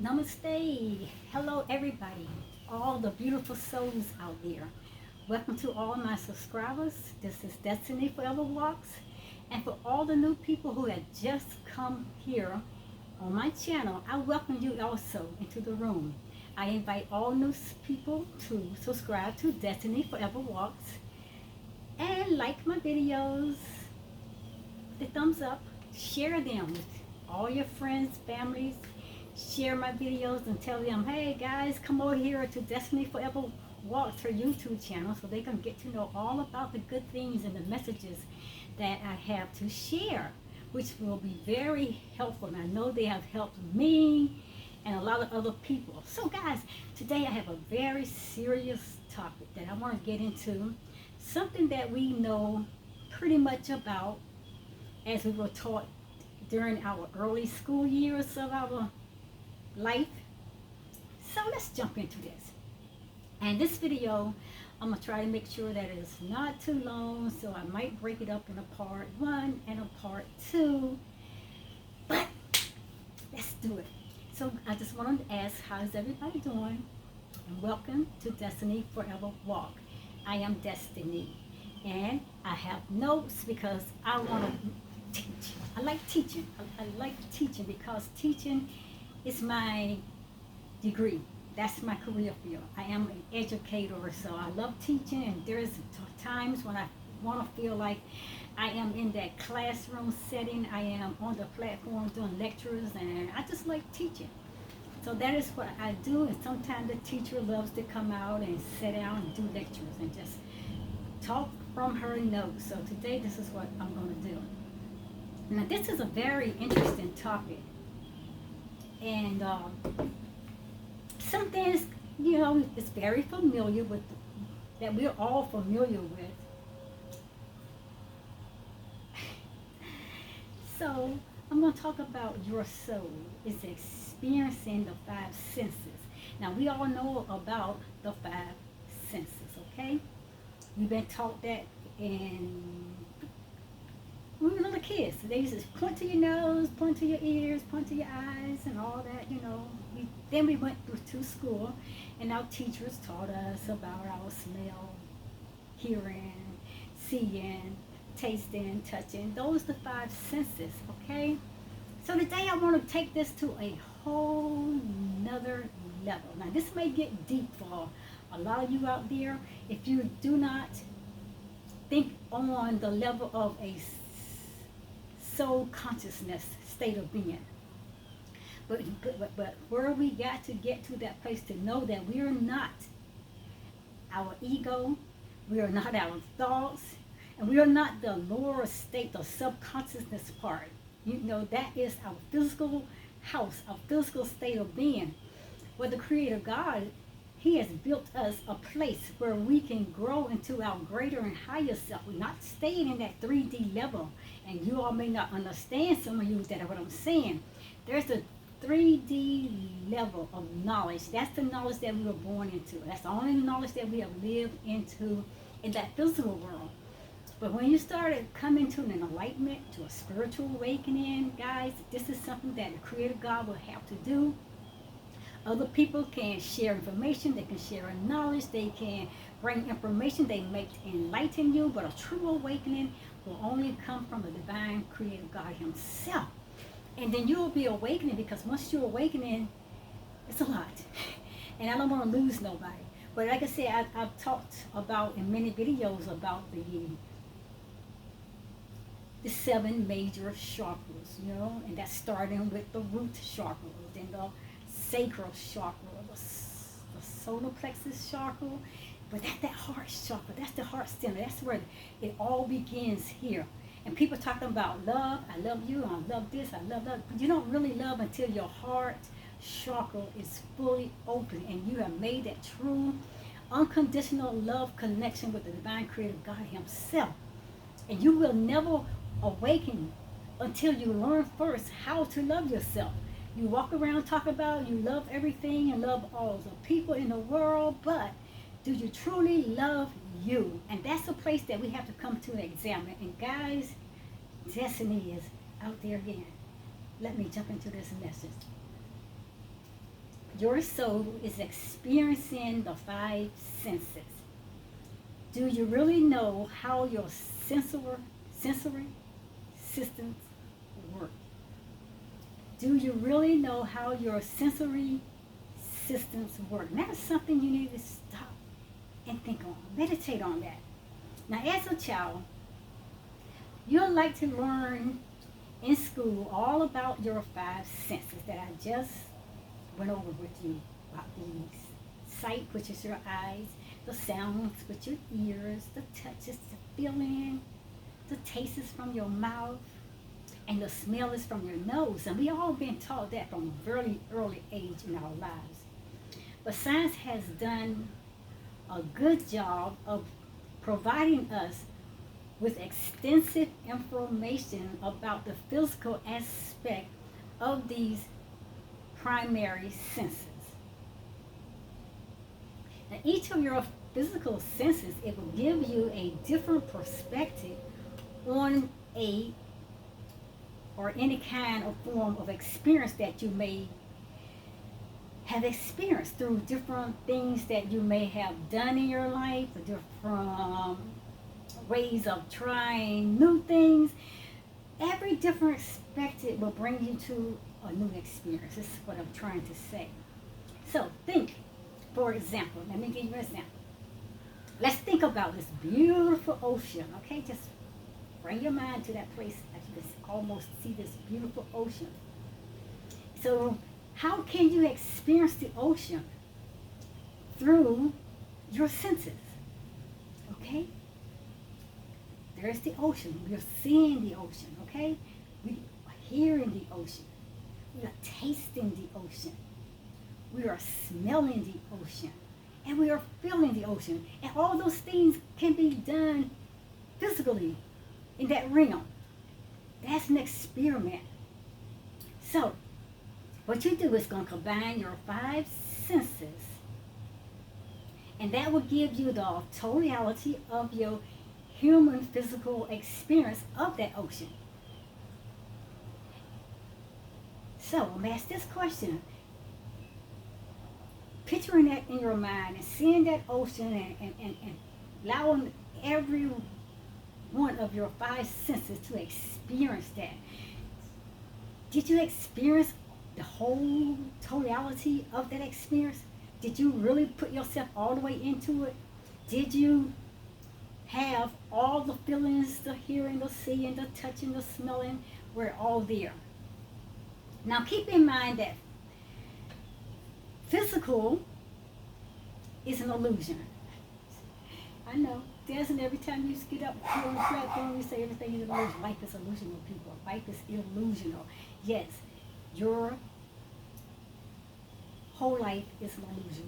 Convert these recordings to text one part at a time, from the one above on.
Namaste. Hello, everybody. All the beautiful souls out there. Welcome to all my subscribers. This is Destiny Forever Walks. And for all the new people who have just come here on my channel, I welcome you also into the room. I invite all new people to subscribe to Destiny Forever Walks and like my videos, the thumbs up, share them with all your friends, families. Share my videos and tell them, hey guys, come over here to Destiny Forever Walks, her YouTube channel, so they can get to know all about the good things and the messages that I have to share, which will be very helpful. And I know they have helped me and a lot of other people. So guys, today I have a very serious topic that I want to get into, something that we know pretty much about as we were taught during our early school years of our life. So let's jump into this. And this video, I'm going to try to make sure that it's not too long, so I might break it up in a part 1 and a part 2. But let's do it. So I just wanted to ask, how's everybody doing? And welcome to Destiny Forever Walk. I am Destiny. And I have notes because I want to teach. I like teaching. I like teaching because teaching is my degree. That's my career field. I am an educator, so I love teaching, and there's times when I want to feel like I am in that classroom setting. I am on the platform doing lectures, and I just like teaching. So that is what I do, and sometimes the teacher loves to come out and sit down and do lectures and just talk from her notes. So today this is what I'm going to do. Now this is a very interesting topic. And some things, it's very familiar with, that we're all familiar with. So I'm going to talk about your soul. It's experiencing the 5 senses. Now we all know about the 5 senses, okay? We've been taught that when we were little kids. They used to point to your nose, point to your ears, point to your eyes, and all that, Then we went to school, and our teachers taught us about our smell, hearing, seeing, tasting, touching. Those are the 5 senses, okay? So today I want to take this to a whole nother level. Now this may get deep for a lot of you out there if you do not think on the level of a soul consciousness state of being. But where we got to get to that place to know that we are not our ego, we are not our thoughts, and we are not the lower state, the subconsciousness part. That is our physical house, our physical state of being. Where the Creator God, He has built us a place where we can grow into our greater and higher self. We're not staying in that 3D level. And you all may not understand, some of you, that what I'm saying. There's a 3D level of knowledge. That's the knowledge that we were born into. That's the only knowledge that we have lived into in that physical world. But when you started coming to an enlightenment, to a spiritual awakening, guys, this is something that the Creator God will have to do. Other people can share information, they can share knowledge, they can bring information, they may enlighten you, but a true awakening will only come from the divine Creator God Himself. And then you'll be awakening, because once you're awakening, it's a lot. And I don't want to lose nobody. But like I said, I've talked about in many videos about the 7 major chakras, and that's starting with the root chakra, then the sacral chakra, the solar plexus chakra, but that's that heart chakra. That's the heart center. That's where it all begins here. And people talking about love. I love you. I love this. I love that. But you don't really love until your heart chakra is fully open and you have made that true, unconditional love connection with the divine Creator God Himself. And you will never awaken until you learn first how to love yourself. You walk around talking about you love everything and love all the people in the world, but do you truly love you? And that's a place that we have to come to examine. And guys, Destiny is out there again. Let me jump into this message. Your soul is experiencing the five senses. Do you really know how your sensory systems work? Do you really know how your sensory systems work? And that is something you need to stop and think on. Meditate on that. Now, as a child, you'll like to learn in school all about your five senses that I just went over with you. About the sight, which is your eyes, the sounds with your ears, the touches, the feeling, the taste is from your mouth, and the smell is from your nose. And we all been taught that from a very early age in our lives. But science has done a good job of providing us with extensive information about the physical aspect of these primary senses. Now, each of your physical senses, it will give you a different perspective on a or any kind of form of experience that you may have experienced through different things that you may have done in your life, the different ways of trying new things. Every different perspective will bring you to a new experience. This is what I'm trying to say. So think, for example, let me give you an example. Let's think about this beautiful ocean, okay? Just bring your mind to that place that you can almost see this beautiful ocean. So how can you experience the ocean? Through your senses, okay? There's the ocean. We are seeing the ocean, okay? We are hearing the ocean. We are tasting the ocean. We are smelling the ocean. And we are feeling the ocean. And all those things can be done physically in that realm. That's an experiment. So, what you do is going to combine your five senses, and that will give you the totality of your human physical experience of that ocean. So, I'm ask this question. Picturing that in your mind and seeing that ocean and allowing every one of your five senses to experience that. Did you experience the whole totality of that experience? Did you really put yourself all the way into it? Did you have all the feelings, the hearing, the seeing, the touching, the smelling, were all there? Now keep in mind that physical is an illusion. I know. Doesn't every time you get up here on the platform, you say everything is an illusion. Life is illusional, people. Life is illusional. Yes, your whole life is an illusion.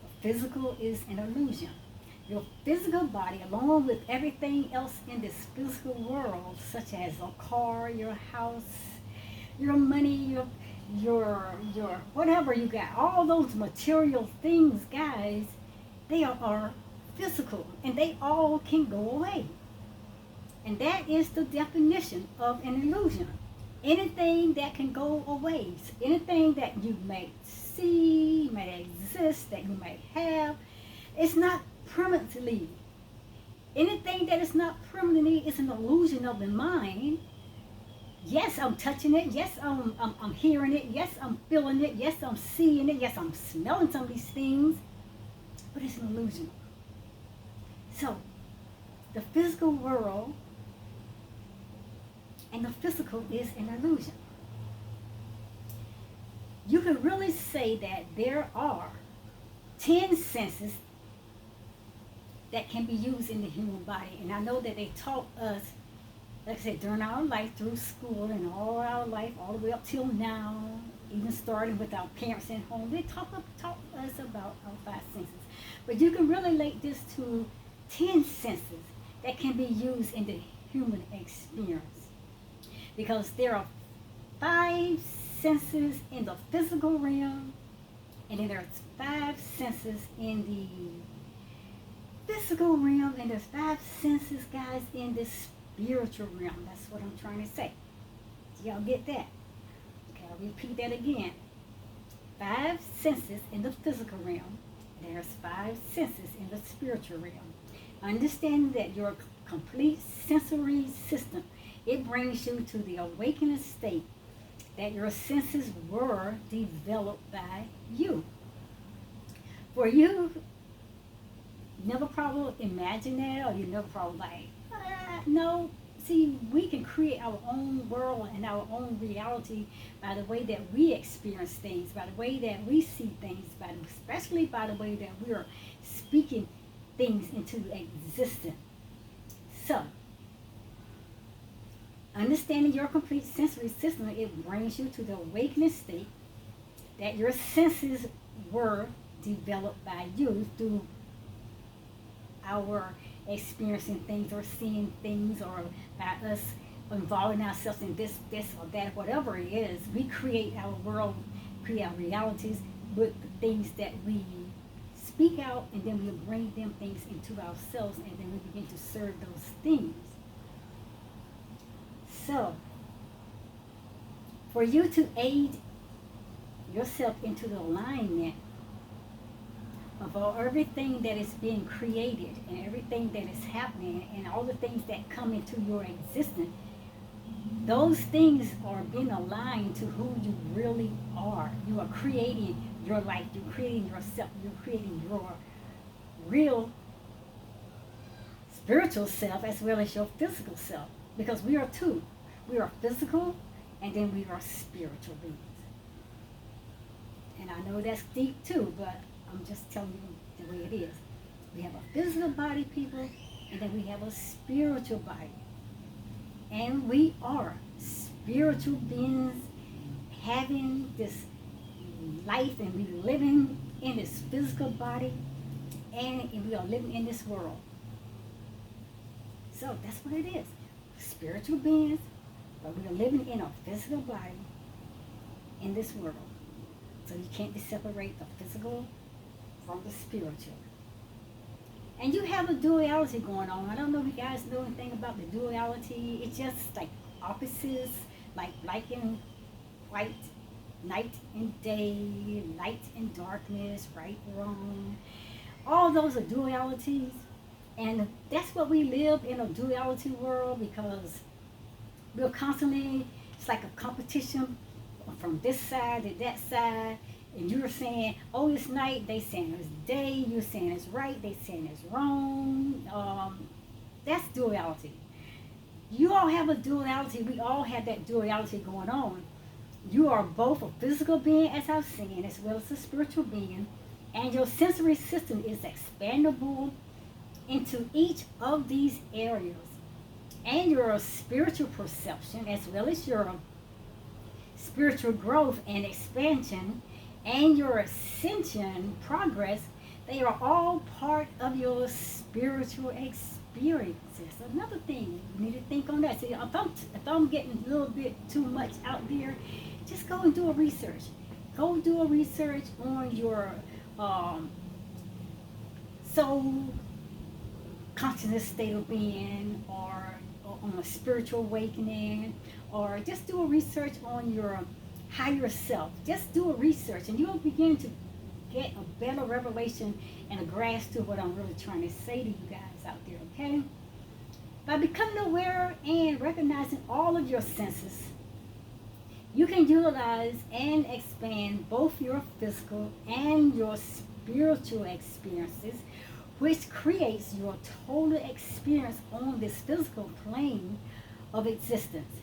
The physical is an illusion. Your physical body, along with everything else in this physical world, such as a car, your house, your money, your whatever you got, all those material things, guys, they are physical, and they all can go away. And that is the definition of an illusion. Anything that can go away, anything that you may see, may exist, that you may have, it's not permanently. Anything that is not permanently is an illusion of the mind. Yes, I'm touching it. Yes, I'm hearing it. Yes, I'm feeling it. Yes, I'm seeing it. Yes, I'm smelling some of these things. But it's an illusion. So, the physical world and the physical is an illusion. You can really say that there are 10 senses that can be used in the human body. And I know that they taught us, like I said, during our life, through school and all our life, all the way up till now, even starting with our parents at home, they taught us about our five senses. But you can relate this to 10 senses that can be used in the human experience. Because there are 5 senses in the physical realm, and then there's 5 senses in the physical realm, and there's 5 senses, guys, in the spiritual realm. That's what I'm trying to say. Y'all get that? Okay, I'll repeat that again. 5 senses in the physical realm. There's 5 senses in the spiritual realm. Understanding that your complete sensory system, it brings you to the awakening state that your senses were developed by you. For you, never probably imagine that, or you never probably like, no. See, we can create our own world and our own reality by the way that we experience things, by the way that we see things, especially by the way that we are speaking things into existence. So, understanding your complete sensory system, it brings you to the awakening state that your senses were developed by you through our experiencing things or seeing things, or by us involving ourselves in this or that, whatever it is. We create our world, create our realities with the things that we speak out, and then we bring them things into ourselves, and then we begin to serve those things. So, for you to aid yourself into the alignment of everything that is being created and everything that is happening and all the things that come into your existence, those things are being aligned to who you really are. You are creating your life, you're creating yourself, you're creating your real spiritual self as well as your physical self, because we are two. We are physical, and then we are spiritual beings. And I know that's deep too, but I'm just telling you the way it is. We have a physical body, people, and then we have a spiritual body. And we are spiritual beings having this life, and we living in this physical body, and we are living in this world. So that's what it is. Spiritual beings, but we are living in a physical body in this world. So you can't separate the physical from the spiritual. And you have a duality going on. I don't know if you guys know anything about the duality. It's just like opposites, like black and white, night and day, light and darkness, right and wrong. All those are dualities. And that's what we live in, a duality world, because we're constantly, it's like a competition from this side to that side. And you're saying, oh, it's night. They saying it's day. You're saying it's right. They saying it's wrong. That's duality. You all have a duality. We all have that duality going on. You are both a physical being, as I've seen, as well as a spiritual being. And your sensory system is expandable into each of these areas. And your spiritual perception, as well as your spiritual growth and expansion, and your ascension progress, they are all part of your spiritual experiences. Another thing, you need to think on that. See, if I'm getting a little bit too much out there, just go and do a research. Go do a research on your soul consciousness state of being, or on a spiritual awakening, or just do a research on your higher self. Just do a research, and you'll begin to get a better revelation and a grasp to what I'm really trying to say to you guys out there, okay? By becoming aware and recognizing all of your senses, you can utilize and expand both your physical and your spiritual experiences, which creates your total experience on this physical plane of existence.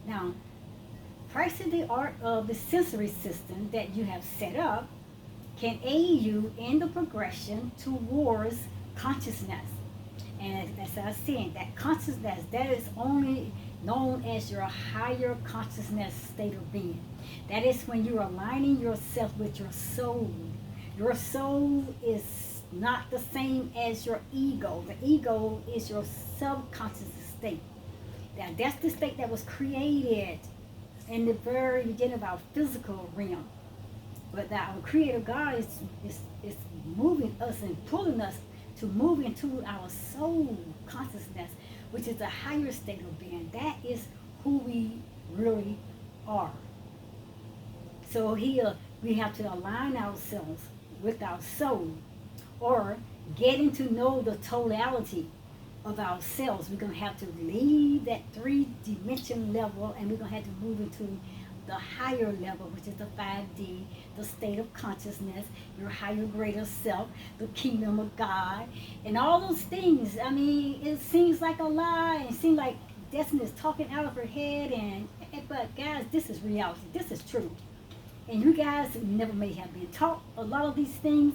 Now, practicing the art of the sensory system that you have set up can aid you in the progression towards consciousness. And as I was saying, that consciousness, that is only known as your higher consciousness state of being. That is when you're aligning yourself with your soul. Your soul is not the same as your ego. The ego is your subconscious state. Now, that's the state that was created in the very beginning of our physical realm. But our Creator God is moving us and pulling us to move into our soul consciousness, which is the higher state of being. That is who we really are. So here we have to align ourselves with our soul, or getting to know the totality of ourselves. We're going to have to leave that three-dimension level, and we're going to have to move into the higher level, which is the 5D, the state of consciousness, your higher, greater self, the kingdom of God, and all those things. I mean, it seems like a lie. It seems like Destiny is talking out of her head, but guys, this is reality. This is true. And you guys never may have been taught a lot of these things,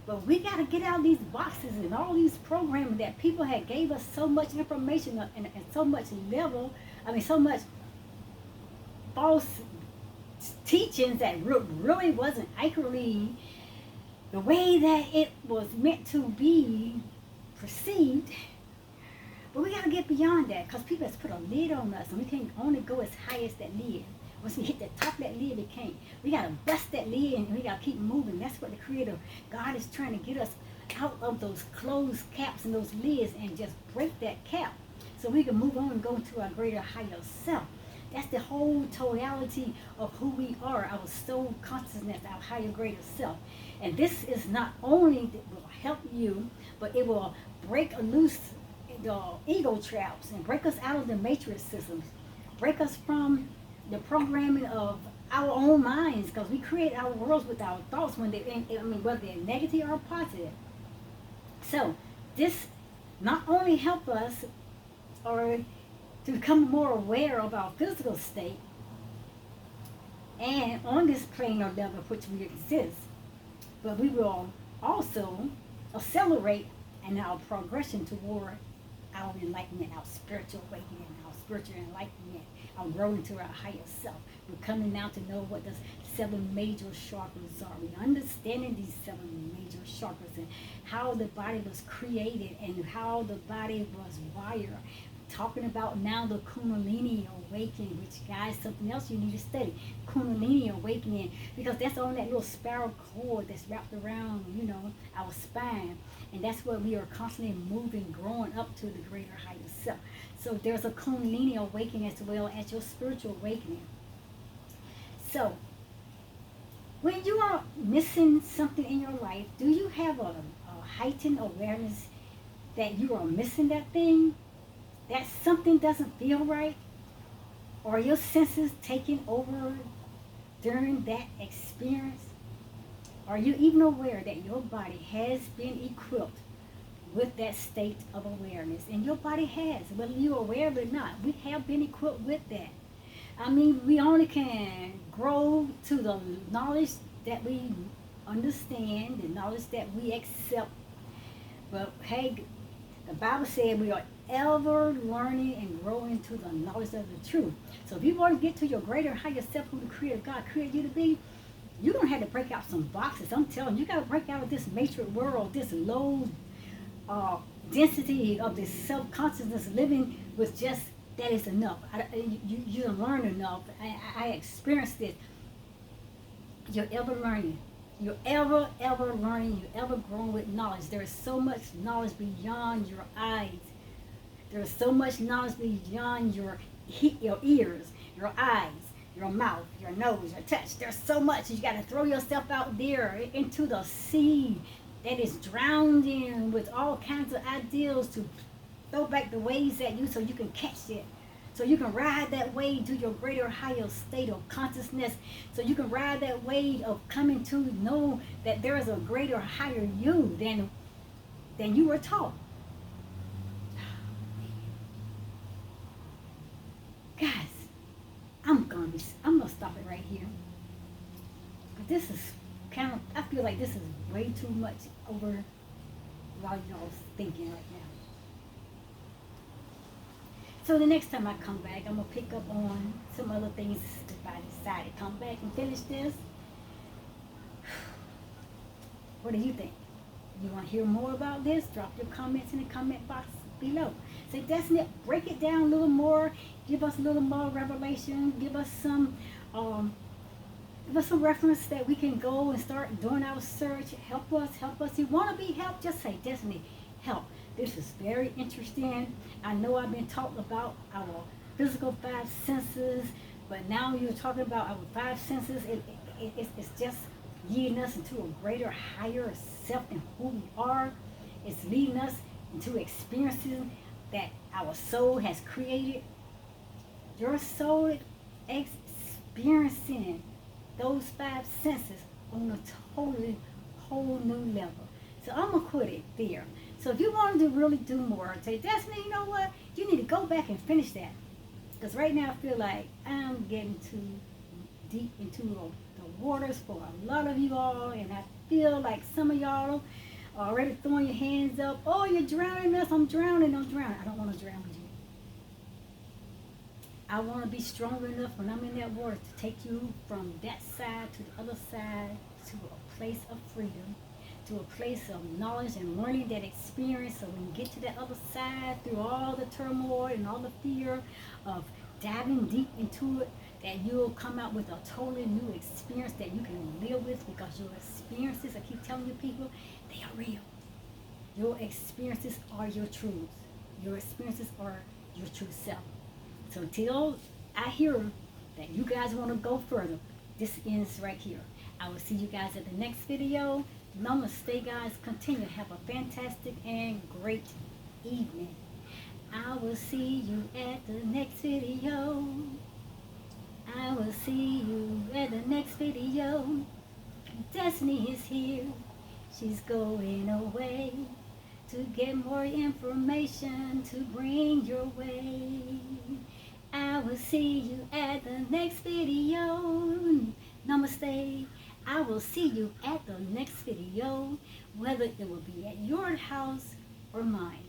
but we got to get out of these boxes and all these programming that people had gave us so much information and so much level. I mean, so much false teachings that really wasn't accurately the way that it was meant to be perceived. But we got to get beyond that, because people has put a lid on us, and we can only go as high as that lid. Once we hit the top of that lid, we can't. We got to bust that lid, and we got to keep moving. That's what the Creator God is trying to get us out of those closed caps and those lids, and just break that cap so we can move on and go into our greater, higher self. That's the whole totality of who we are, our soul consciousness, our higher, greater self. And this is not only that will help you, but it will break loose the ego traps and break us out of the matrix systems, break us from the programming of our own minds, because we create our worlds with our thoughts, when whether they're negative or positive. So this not only help us or to become more aware of our physical state and on this plane or level of which we exist, but we will also accelerate in our progression toward our enlightenment, our spiritual awakening, our spiritual enlightenment, our growing to our higher self. We're coming now to know what the 7 major chakras are. We're understanding these 7 major chakras and how the body was created and how the body was wired. Talking about now the Kundalini awakening, which, guys, something else you need to study. Kundalini awakening, because that's on that little spiral cord that's wrapped around, our spine. And that's where we are constantly moving, growing up to the greater higher self. So there's a Kundalini awakening as well as your spiritual awakening. So when you are missing something in your life, do you have a heightened awareness that you are missing that thing? That something doesn't feel right? Or your senses taking over during that experience? Are you even aware that your body has been equipped with that state of awareness? And your body has, whether you're aware of it or not, we have been equipped with that. I mean, we only can grow to the knowledge that we understand, the knowledge that we accept. But hey, the Bible said we are ever learning and growing to the knowledge of the truth. So if you want to get to your greater higher self, who the Creator God created you to be, you're going to have to break out some boxes. I'm telling you, you got to break out of this matrix world, this low density of this self-consciousness, living with just that is enough. You don't learn enough. I experienced this. You're ever learning. You're ever learning. You're ever growing with knowledge. There is so much knowledge beyond your eyes. There is so much knowledge beyond your ears, your eyes, your mouth, your nose, your touch. There's so much. You got to throw yourself out there into the sea that is drowning with all kinds of ideals to throw back the waves at you so you can catch it. So you can ride that wave to your greater, higher state of consciousness. So you can ride that wave of coming to know that there is a greater, higher you than you were taught. Guys, I'm gonna stop it right here. This is I feel like this is way too much over a lot of y'all's thinking right now. So the next time I come back, I'm going to pick up on some other things if I decide to come back and finish this. What do you think? You want to hear more about this? Drop your comments in the comment box below. Say, Destiny, break it down a little more. Give us a little more revelation. Give us some reference that we can go and start doing our search. Help us. If you want to be helped, just say, Destiny, help. This is very interesting. I know I've been talking about our physical 5 senses, but now you're talking about our 5 senses. It's just leading us into a greater, higher self than who we are. It's leading us into experiences that our soul has created. Your soul is experiencing those five senses on a totally whole new level. So I'm gonna quit it there. So if you want to really do more, say, Destiny, you know what? You need to go back and finish that. Because right now I feel like I'm getting too deep into the waters for a lot of you all, and I feel like some of y'all are already throwing your hands up. Oh, you're drowning us. I'm drowning. I'm drowning. I don't want to drown with you. I want to be strong enough when I'm in that water to take you from that side to the other side to a place of freedom, to a place of knowledge and learning that experience. So when you get to that other side, through all the turmoil and all the fear of diving deep into it, that you'll come out with a totally new experience that you can live with, because your experiences, I keep telling you people, they are real. Your experiences are your truths. Your experiences are your true self. So until I hear that you guys want to go further, this ends right here. I will see you guys at the next video. Namaste, guys. Continue to have a fantastic and great evening. I will see you at the next video. I will see you at the next video. Destiny is here. She's going away to get more information to bring your way. I will see you at the next video. Namaste. I will see you at the next video, whether it will be at your house or mine.